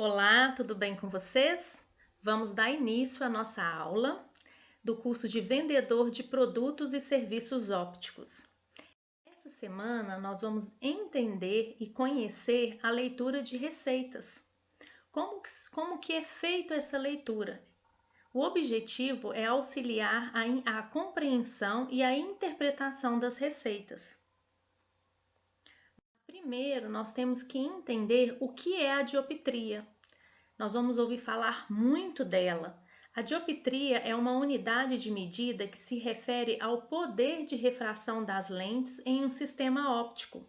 Olá, tudo bem com vocês? Vamos dar início à nossa aula do curso de Vendedor de Produtos e Serviços Ópticos. Essa semana nós vamos entender e conhecer a leitura de receitas. Como que é feita essa leitura? O objetivo é auxiliar a compreensão e a interpretação das receitas. Primeiro, nós temos que entender o que é a dioptria. Nós vamos ouvir falar muito dela. A dioptria é uma unidade de medida que se refere ao poder de refração das lentes em um sistema óptico.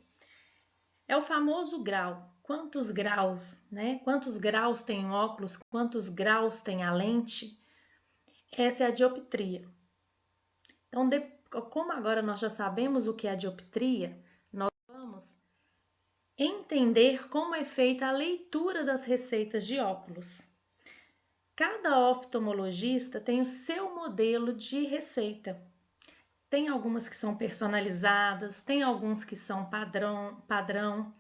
É o famoso grau. Quantos graus, né? Quantos graus tem o óculos? Quantos graus tem a lente? Essa é a dioptria. Então, como agora nós já sabemos o que é a dioptria, nós vamos entender como é feita a leitura das receitas de óculos. Cada oftalmologista tem o seu modelo de receita. Tem algumas que são personalizadas, tem alguns que são padrão,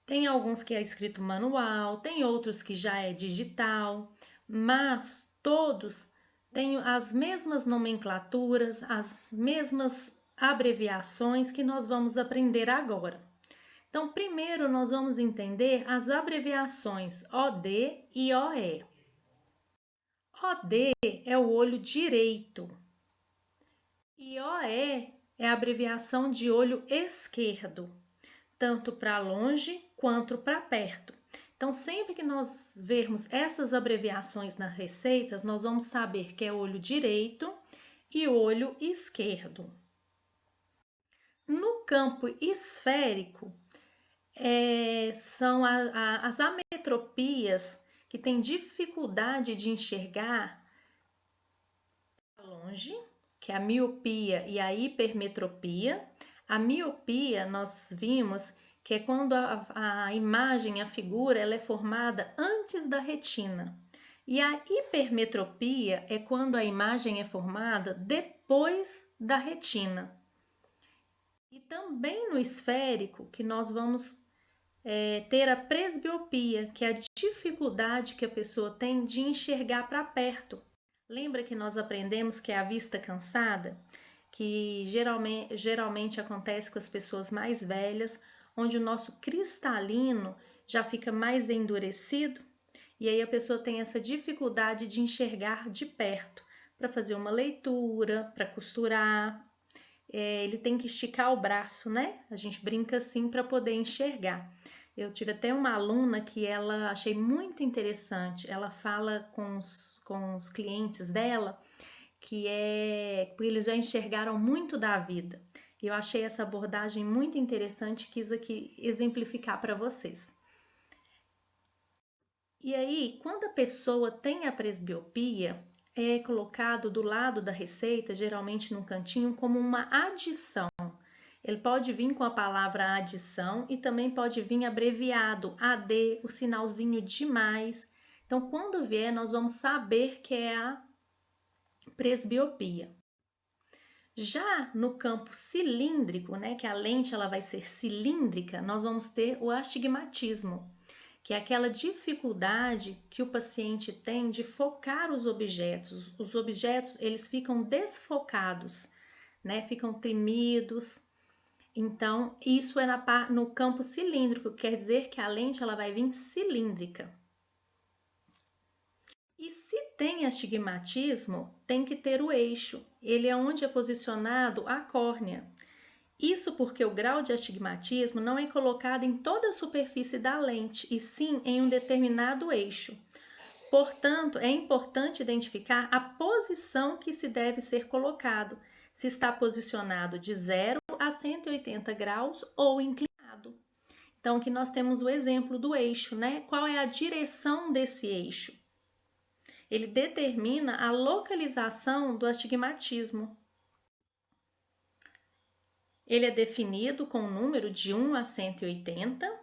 tem alguns que é escrito manual, tem outros que já é digital, mas todos têm as mesmas nomenclaturas, as mesmas abreviações que nós vamos aprender agora. Então, primeiro nós vamos entender as abreviações OD e OE. OD é o olho direito e OE é a abreviação de olho esquerdo, tanto para longe quanto para perto. Então, sempre que nós vermos essas abreviações nas receitas, nós vamos saber que é olho direito e olho esquerdo. No campo esférico, são as ametropias que têm dificuldade de enxergar longe, que é a miopia e a hipermetropia. A miopia nós vimos que é quando a imagem, a figura, ela é formada antes da retina. E a hipermetropia é quando a imagem é formada depois da retina. E também no esférico que nós vamos ter a presbiopia, que é a dificuldade que a pessoa tem de enxergar para perto. Lembra que nós aprendemos que é a vista cansada? Que geralmente acontece com as pessoas mais velhas, onde o nosso cristalino já fica mais endurecido e aí a pessoa tem essa dificuldade de enxergar de perto para fazer uma leitura, para costurar. Ele tem que esticar o braço, né? A gente brinca assim para poder enxergar. Eu tive até uma aluna que ela achei muito interessante. Ela fala com os clientes dela que eles já enxergaram muito da vida. E eu achei essa abordagem muito interessante e quis aqui exemplificar para vocês. E aí, quando a pessoa tem a presbiopia, é colocado do lado da receita, geralmente num cantinho, como uma adição. Ele pode vir com a palavra adição e também pode vir abreviado, AD, o sinalzinho de mais. Então, quando vier, nós vamos saber que é a presbiopia. Já no campo cilíndrico, né, que a lente ela vai ser cilíndrica, nós vamos ter o astigmatismo, que é aquela dificuldade que o paciente tem de focar os objetos. Os objetos, eles ficam desfocados, né, ficam tremidos. Então, isso é no campo cilíndrico, quer dizer que a lente ela vai vir cilíndrica. E se tem astigmatismo, tem que ter o eixo. Ele é onde é posicionado a córnea. Isso porque o grau de astigmatismo não é colocado em toda a superfície da lente, e sim em um determinado eixo. Portanto, é importante identificar a posição que se deve ser colocado, se está posicionado de 0 a 180 graus ou inclinado. Então, aqui nós temos o exemplo do eixo, né? Qual é a direção desse eixo? Ele determina a localização do astigmatismo. Ele é definido com o número de 1 a 180.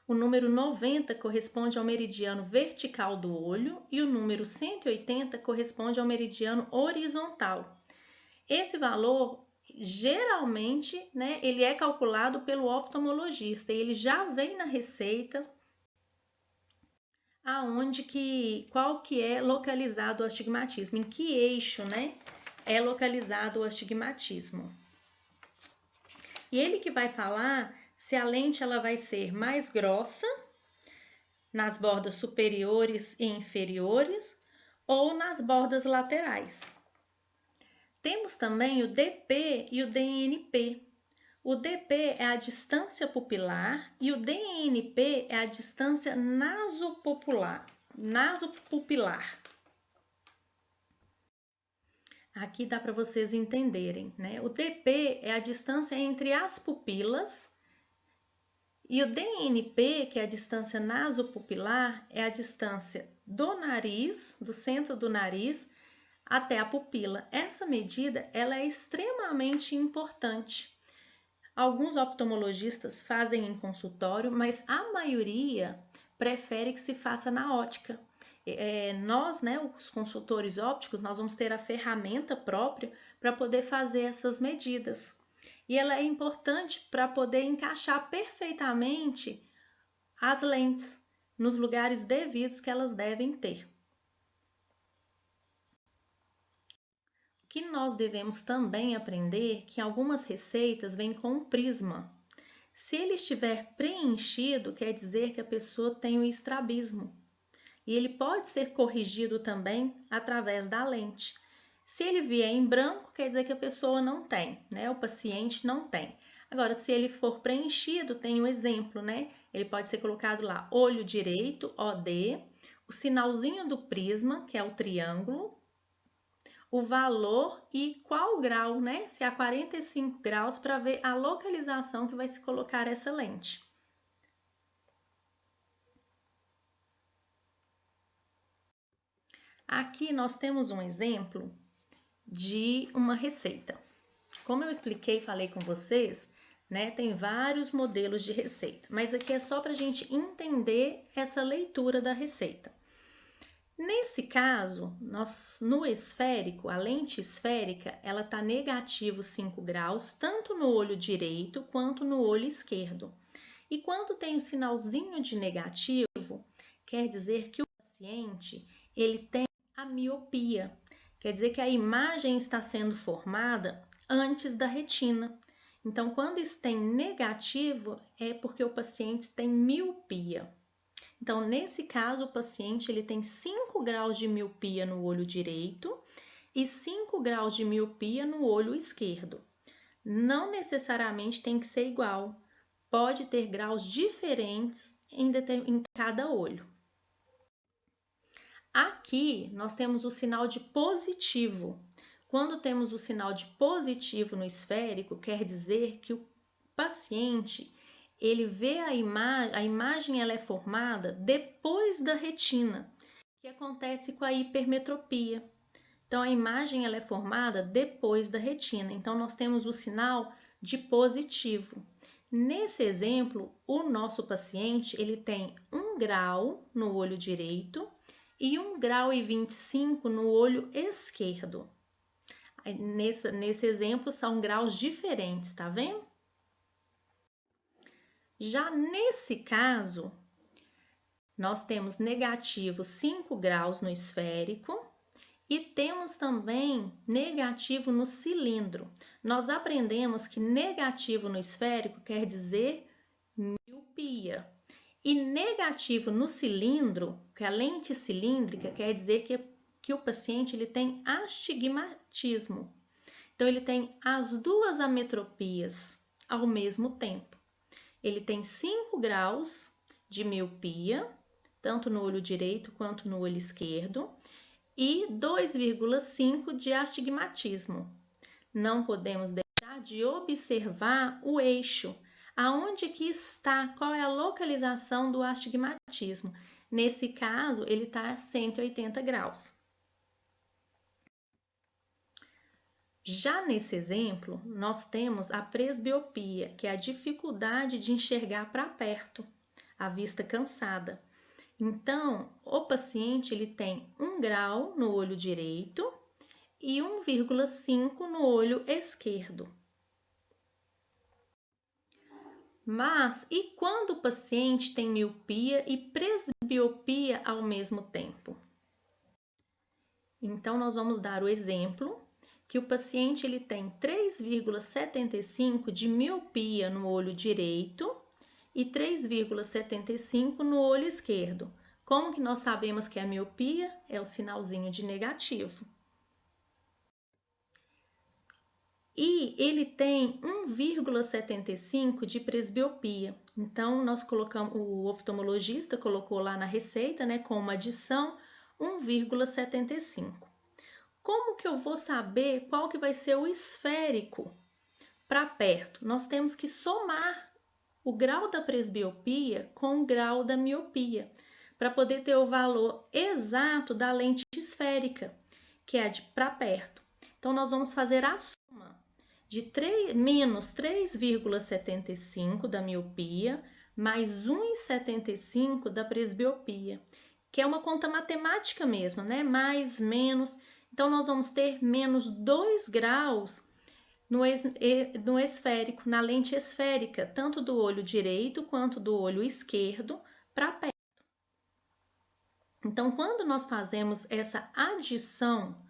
O número 90 corresponde ao meridiano vertical do olho e o número 180 corresponde ao meridiano horizontal. Esse valor, geralmente, né, ele é calculado pelo oftalmologista e ele já vem na receita qual que é localizado o astigmatismo, em que eixo, né, é localizado o astigmatismo. E ele que vai falar se a lente ela vai ser mais grossa nas bordas superiores e inferiores ou nas bordas laterais. Temos também o DP e o DNP. O DP é a distância pupilar e o DNP é a distância nasopupilar. Aqui dá para vocês entenderem, né? O DP é a distância entre as pupilas e o DNP, que é a distância nasopupilar, é a distância do nariz, do centro do nariz, até a pupila. Essa medida ela é extremamente importante. Alguns oftalmologistas fazem em consultório, mas a maioria prefere que se faça na ótica. Nós, né, os consultores ópticos, nós vamos ter a ferramenta própria para poder fazer essas medidas. E ela é importante para poder encaixar perfeitamente as lentes nos lugares devidos que elas devem ter. O que nós devemos também aprender que algumas receitas vêm com um prisma. Se ele estiver preenchido, quer dizer que a pessoa tem o estrabismo. E ele pode ser corrigido também através da lente. Se ele vier em branco, quer dizer que a pessoa não tem, né? O paciente não tem. Agora, se ele for preenchido, tem um exemplo, né? Ele pode ser colocado lá, olho direito, OD, o sinalzinho do prisma, que é o triângulo, o valor e qual grau, né? Se há 45 graus, para ver a localização que vai se colocar essa lente. Aqui nós temos um exemplo de uma receita. Como eu expliquei e falei com vocês, né, tem vários modelos de receita, mas aqui é só para a gente entender essa leitura da receita. Nesse caso, no esférico, a lente esférica, ela está negativo 5 graus, tanto no olho direito quanto no olho esquerdo. E quando tem o sinalzinho de negativo, quer dizer que o paciente, ele tem a miopia. Quer dizer que a imagem está sendo formada antes da retina. Então, quando isso tem negativo, é porque o paciente tem miopia. Então, nesse caso, o paciente ele tem 5 graus de miopia no olho direito e 5 graus de miopia no olho esquerdo. Não necessariamente tem que ser igual, pode ter graus diferentes em cada olho. Aqui, nós temos o sinal de positivo. Quando temos o sinal de positivo no esférico, quer dizer que o paciente ele vê a imagem ela é formada depois da retina, que acontece com a hipermetropia. Então, a imagem ela é formada depois da retina. Então, nós temos o sinal de positivo. Nesse exemplo, o nosso paciente ele tem 1 grau no olho direito e 1,25 grau no olho esquerdo. Nesse exemplo, são graus diferentes, tá vendo? Já nesse caso, nós temos negativo 5 graus no esférico e temos também negativo no cilindro. Nós aprendemos que negativo no esférico quer dizer miopia. E negativo no cilindro, que é a lente cilíndrica, quer dizer que o paciente ele tem astigmatismo. Então, ele tem as duas ametropias ao mesmo tempo. Ele tem 5 graus de miopia, tanto no olho direito quanto no olho esquerdo, e 2,5 de astigmatismo. Não podemos deixar de observar o eixo. Aonde que está? Qual é a localização do astigmatismo? Nesse caso, ele está a 180 graus. Já nesse exemplo, nós temos a presbiopia, que é a dificuldade de enxergar para perto, a vista cansada. Então, o paciente ele tem 1 grau no olho direito e 1,5 no olho esquerdo. Mas e quando o paciente tem miopia e presbiopia ao mesmo tempo? Então, nós vamos dar o exemplo que o paciente ele tem 3,75 de miopia no olho direito e 3,75 no olho esquerdo. Como que nós sabemos que é a miopia? É o sinalzinho de negativo. E ele tem 1,75 de presbiopia. Então, nós colocamos, o oftalmologista colocou lá na receita, né, com uma adição 1,75. Como que eu vou saber qual que vai ser o esférico para perto? Nós temos que somar o grau da presbiopia com o grau da miopia, para poder ter o valor exato da lente esférica, que é de para perto. Então, nós vamos fazer a soma de menos 3,75 da miopia, mais 1,75 da presbiopia, que é uma conta matemática mesmo, né? Mais, menos. Então, nós vamos ter menos 2 graus no esférico, na lente esférica, tanto do olho direito quanto do olho esquerdo para perto. Então, quando nós fazemos essa adição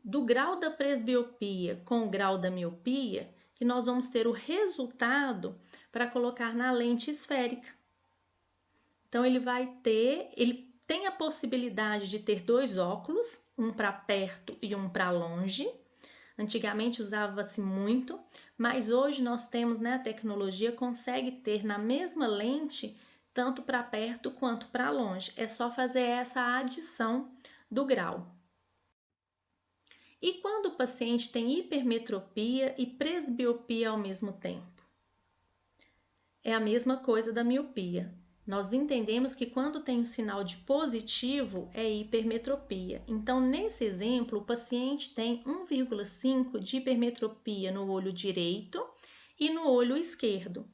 do grau da presbiopia com o grau da miopia, que nós vamos ter o resultado para colocar na lente esférica. Então, ele tem a possibilidade de ter 2 óculos, um para perto e um para longe. Antigamente usava-se muito, mas hoje nós temos, né, a tecnologia consegue ter na mesma lente tanto para perto quanto para longe. É só fazer essa adição do grau. E quando o paciente tem hipermetropia e presbiopia ao mesmo tempo? É a mesma coisa da miopia. Nós entendemos que quando tem um sinal de positivo é hipermetropia. Então, nesse exemplo, o paciente tem 1,5 de hipermetropia no olho direito e no olho esquerdo.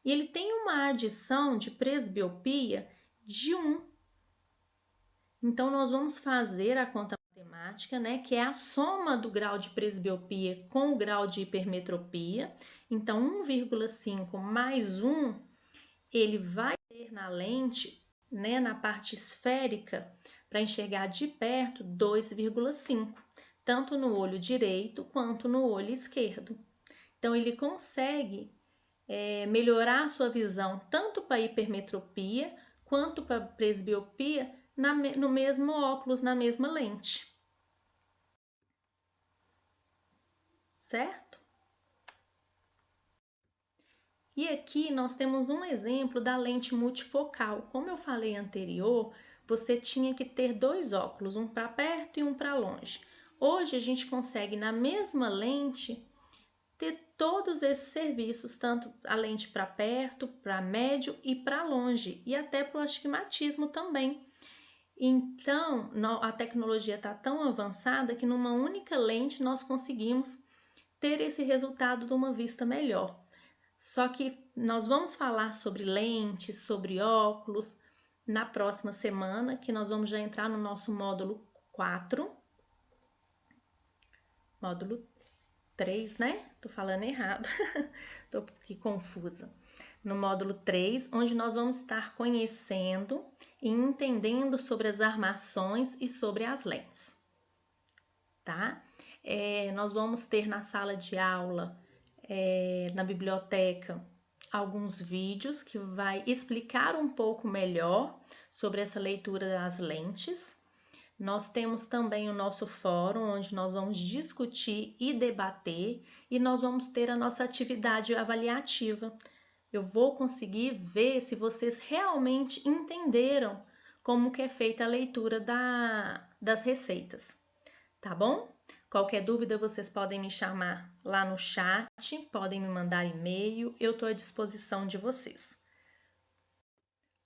E ele tem uma adição de presbiopia de 1. Então, nós vamos fazer a conta matemática, né, que é a soma do grau de presbiopia com o grau de hipermetropia. Então, 1,5 mais 1, ele vai ter na lente, né, na parte esférica, para enxergar de perto, 2,5, tanto no olho direito quanto no olho esquerdo. Então, ele consegue melhorar a sua visão tanto para hipermetropia quanto para presbiopia no mesmo óculos, na mesma lente. Certo? E aqui nós temos um exemplo da lente multifocal. Como eu falei anterior, você tinha que ter 2 óculos, um para perto e um para longe. Hoje a gente consegue na mesma lente ter todos esses serviços, tanto a lente para perto, para médio e para longe, e até para o astigmatismo também. Então, a tecnologia está tão avançada que numa única lente nós conseguimos ter esse resultado de uma vista melhor. Só que nós vamos falar sobre lentes, sobre óculos na próxima semana, que nós vamos já entrar no nosso módulo 4. Módulo 3, né? Tô falando errado. Tô aqui confusa. No módulo 3, onde nós vamos estar conhecendo e entendendo sobre as armações e sobre as lentes, tá? Nós vamos ter na sala de aula, na biblioteca, alguns vídeos que vai explicar um pouco melhor sobre essa leitura das lentes. Nós temos também o nosso fórum, onde nós vamos discutir e debater, e nós vamos ter a nossa atividade avaliativa. Eu vou conseguir ver se vocês realmente entenderam como que é feita a leitura das receitas, tá bom? Qualquer dúvida vocês podem me chamar lá no chat, podem me mandar e-mail, eu estou à disposição de vocês.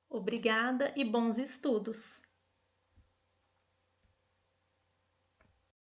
Obrigada e bons estudos!